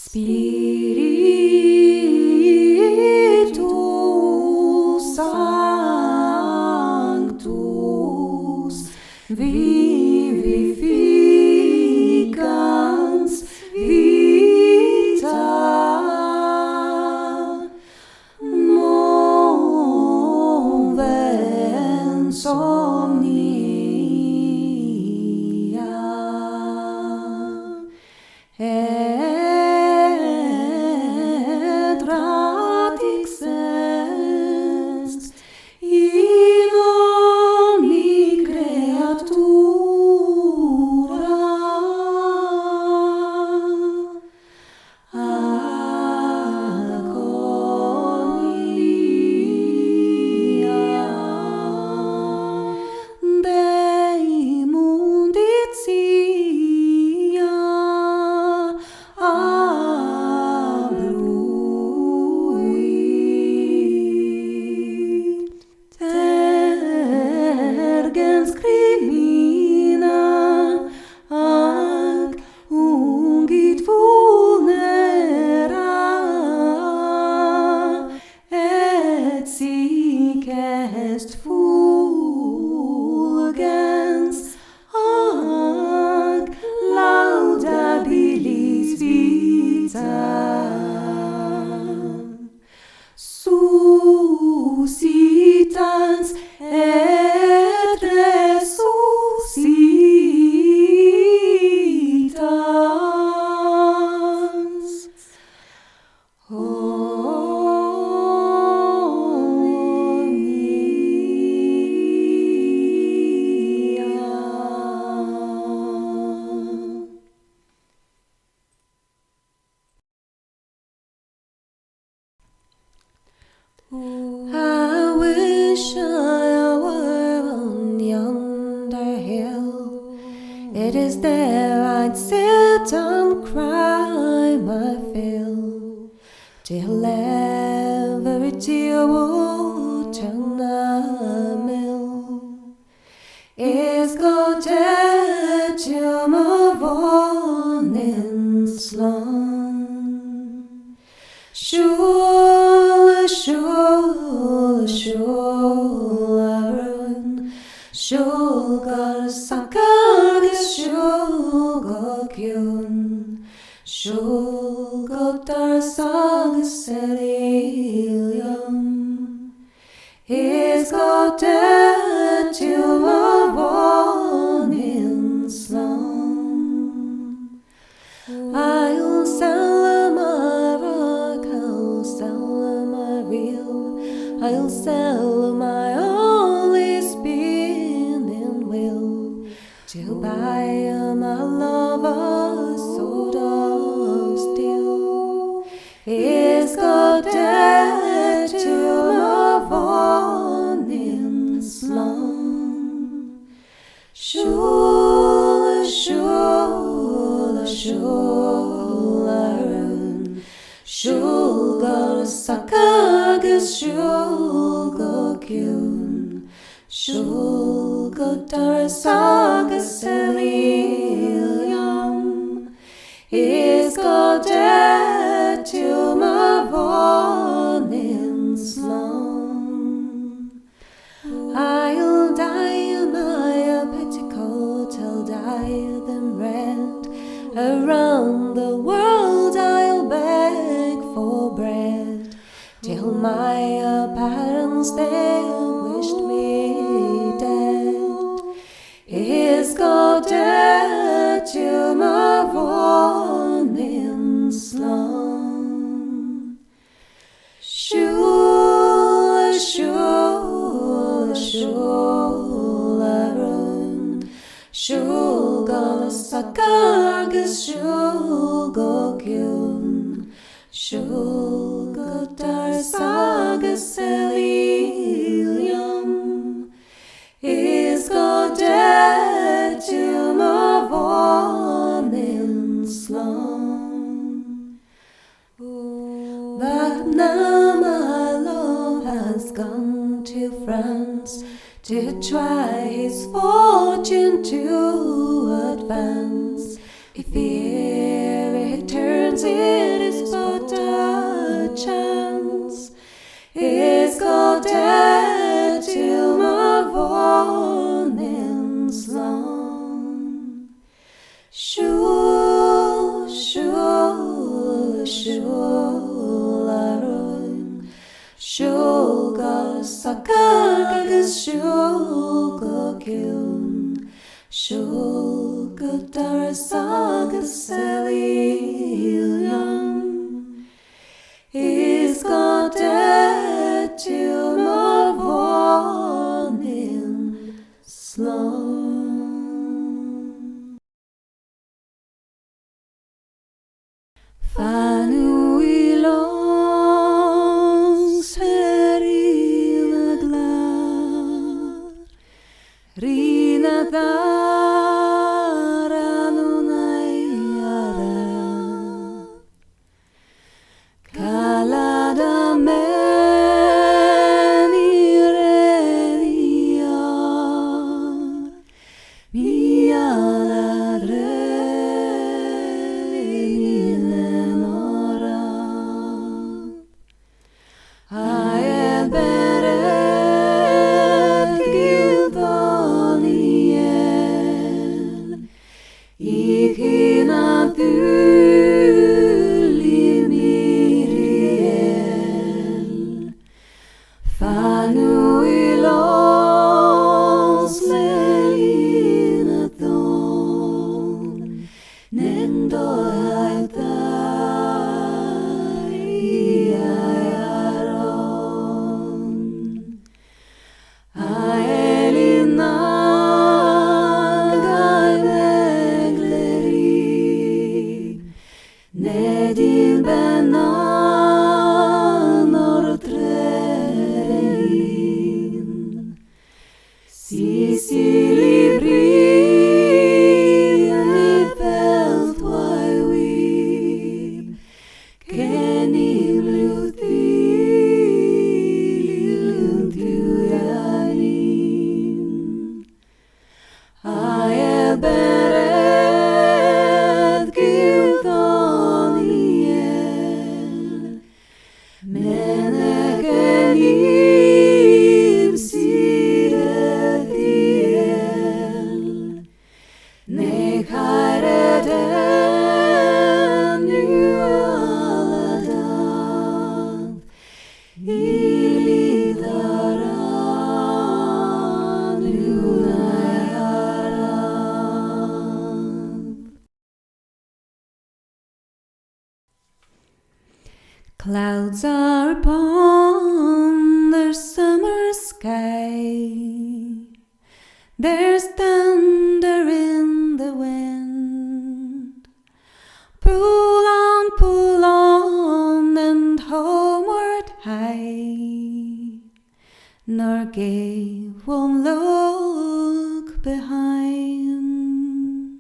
Spirito Sanctus vivificans vita movens omnia et radix est in omni creatura ad agonia Dei munditia abluit tergens crimina ac ungit vulnera et sic est fulgens ac laudabilis vita suscitans et resuscitans omnia. I wish I were on yonder hill. It is there I'd sit and cry my fill, till every tear would turn a mill. Is God dead to move on in slum? Siúil A Rúin, Siúil gur sacagus, Siúil go ciún, Siúil go dars agus Eliam. Is God dead to move on in slum? I'll sell my rock, I'll sell my reel, I'll sell my only spinning wheel to buy my love a sword of steel. Is God dead to move on in slum? Siúil, Siúil, Siúil A Rúin, Siúil gur sacagus, Siúil go ciún, Siúil go dars agus Eliam. Is God dead to move on in slum? I'll dye my petticoat, I'll dye them red. Around the world I'll beg for bread, till my parents they wished me dead. Is God dead to move on in slum? Siúil, Siúil, Siúil A Rúin, Siúil gur sacagus, Siúil go ciún, Siúil go dars agus Eliam. Is God dead to move on in slum? But now my love has gone to France to try his fortune to advance. If he turns it Siúil agus Elion is God dead till more born in slum. Fanuilons herila glad Rina daranunayara Kalada menireniar Mialadrelinenora Aelberet gildoniel Ikinathulimiriel Fanuilons lelinathon nendohaithaiaron Aelinagailegleri Nedin benan ordrein Sicily brille felt why weep Kenim Luthianin Aelberet gildoniel Menegenim sidethiel Nechaireden nualadan Ilidaran unayaran Clouds are upon the summer sky There's thunder in the wind Pull on and homeward hie Nor give one look behind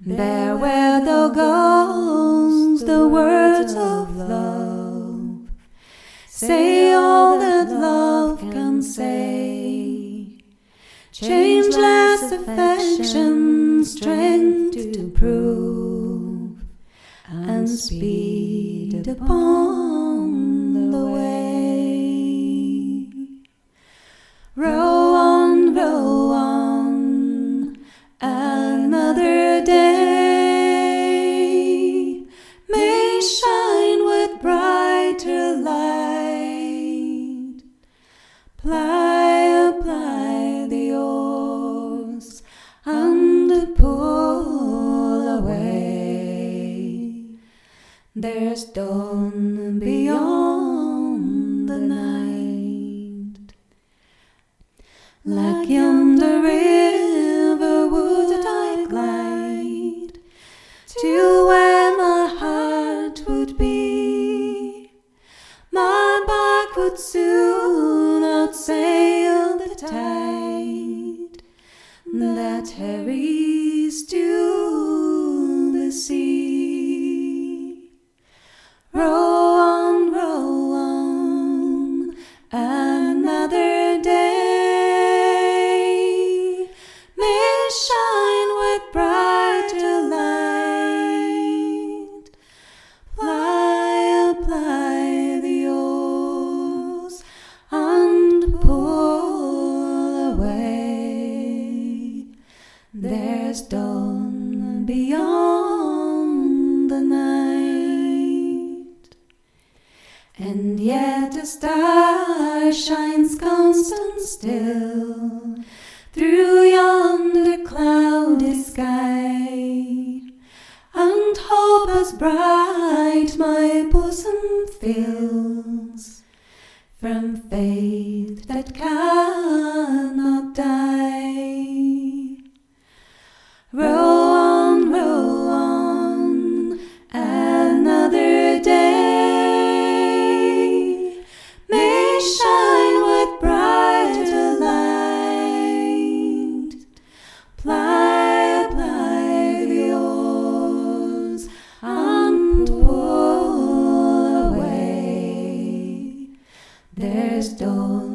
There where thou goes the words of love Say all that love can say Changeless affection strength to prove And speed upon the way Row on, another day may shine with brighter light. Apply the oars and pull away. There's dawn beyond the night. Like yonder river would I glide to where my heart would be. My bark would soon outsail the tide that hurries to the sea. Row on, another day may shine with brighter light. Apply the oars and pull away. There's dawn beyond the night, and yet a star shines constant still through yonder sky, and hope as bright my bosom fills, from faith that cannot die. Row on, another day may shine with brighter light. Ply the oars and pull away. There's dawn